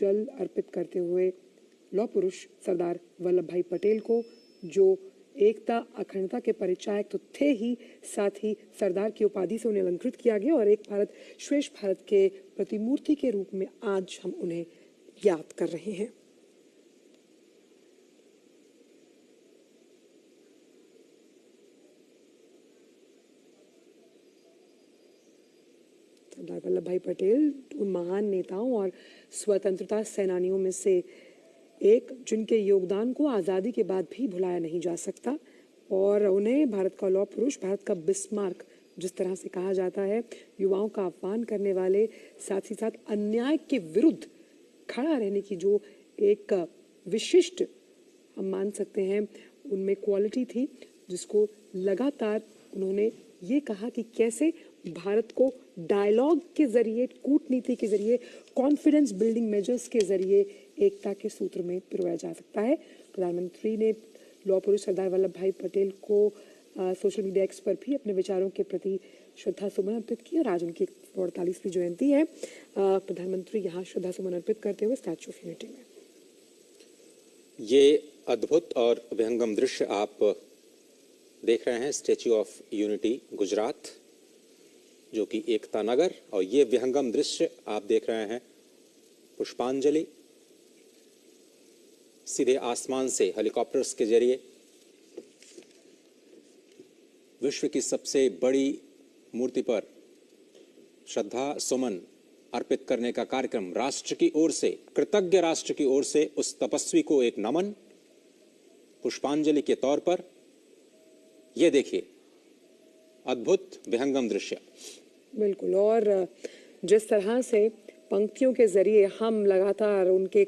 जल अर्पित करते हुए लौह पुरुष सरदार वल्लभ भाई पटेल को, जो एकता अखंडता के परिचायक तो थे ही, साथ ही सरदार की उपाधि से उन्हें अलंकृत किया गया और एक भारत श्रेष्ठ भारत के प्रतिमूर्ति के रूप में आज हम उन्हें याद कर रहे हैं। सरदार वल्लभ भाई पटेल उन महान नेताओं और स्वतंत्रता सेनानियों में से एक, जिनके योगदान को आज़ादी के बाद भी भुलाया नहीं जा सकता और उन्हें भारत का लौह पुरुष, भारत का बिस्मार्क जिस तरह से कहा जाता है, युवाओं का आह्वान करने वाले, साथ ही साथ अन्याय के विरुद्ध खड़ा रहने की जो एक विशिष्ट हम मान सकते हैं उनमें क्वालिटी थी, जिसको लगातार उन्होंने ये कहा कि कैसे भारत को डायलॉग के जरिए, कूटनीति के जरिए, कॉन्फिडेंस बिल्डिंग मेजर्स के जरिए एकता के सूत्र में पिरोया जा सकता है। प्रधानमंत्री ने लौह पुरुष सरदार वल्लभ भाई पटेल को सोशल मीडिया एक्स पर भी अपने विचारों के प्रति श्रद्धा सुमन अर्पित किया और आज उनकी 48वीं जयंती है। प्रधानमंत्री यहाँ श्रद्धा सुमन अर्पित करते हुए स्टैच्यू ऑफ यूनिटी में। ये अद्भुत और विहंगम दृश्य आप देख रहे हैं स्टैच्यू ऑफ यूनिटी गुजरात, जो कि एकता नगर, और ये विहंगम दृश्य आप देख रहे हैं पुष्पांजलि सीधे आसमान से हेलीकॉप्टर्स के जरिए विश्व की सबसे बड़ी मूर्ति पर श्रद्धा सुमन अर्पित करने का कार्यक्रम। राष्ट्र की ओर से, कृतज्ञ राष्ट्र की ओर से उस तपस्वी को एक नमन, पुष्पांजलि के तौर पर। यह देखिए अद्भुत विहंगम दृश्य। बिल्कुल, और जिस तरह से पंक्तियों के जरिए हम लगातार उनके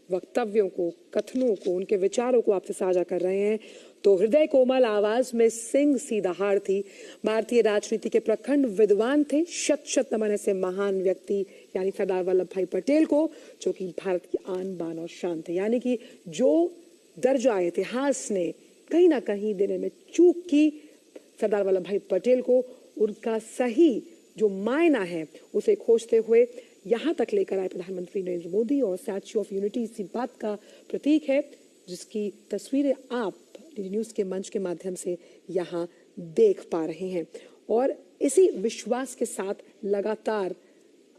वक्तव्यों को, कथनों को, उनके विचारों को आपसे साझा कर रहे हैं, तो हृदय कोमल आवाज में सिंह सी दहाड़ थी। भारतीय राजनीति के प्रखंड विद्वान थे, शत शत नमन ऐसे महान व्यक्ति यानी सरदार वल्लभ भाई पटेल को, जो कि भारत की आन बान और शान थे। यानी कि जो दर्जा इतिहास ने कहीं ना कहीं देने में चूक की, सरदार वल्लभ भाई पटेल को उनका सही जो मायना है उसे खोजते हुए यहाँ तक लेकर आए प्रधानमंत्री नरेंद्र मोदी, और स्टैच्यू ऑफ यूनिटी इसी बात का प्रतीक है, जिसकी तस्वीरें आप डीडी न्यूज़ के मंच के माध्यम से यहाँ देख पा रहे हैं। और इसी विश्वास के साथ लगातार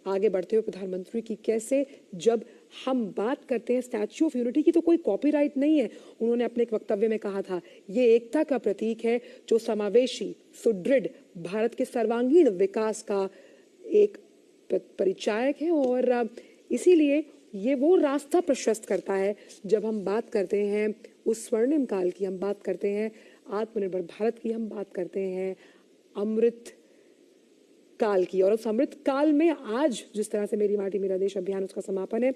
आगे बढ़ते हुए प्रधानमंत्री की कैसे, जब हम बात करते हैं स्टैच्यू ऑफ यूनिटी की तो कोई कॉपीराइट नहीं है। उन्होंने अपने एक वक्तव्य में कहा था, ये एकता का प्रतीक है जो समावेशी, सुदृढ़ भारत के सर्वांगीण विकास का एक परिचायक है, और इसीलिए ये वो रास्ता प्रशस्त करता है जब हम बात करते हैं उस स्वर्णिम काल की, हम बात करते हैं आत्मनिर्भर भारत की, हम बात करते हैं अमृत काल की। और उस अमृत काल में आज जिस तरह से मेरी माटी मेरा देश अभियान उसका समापन है,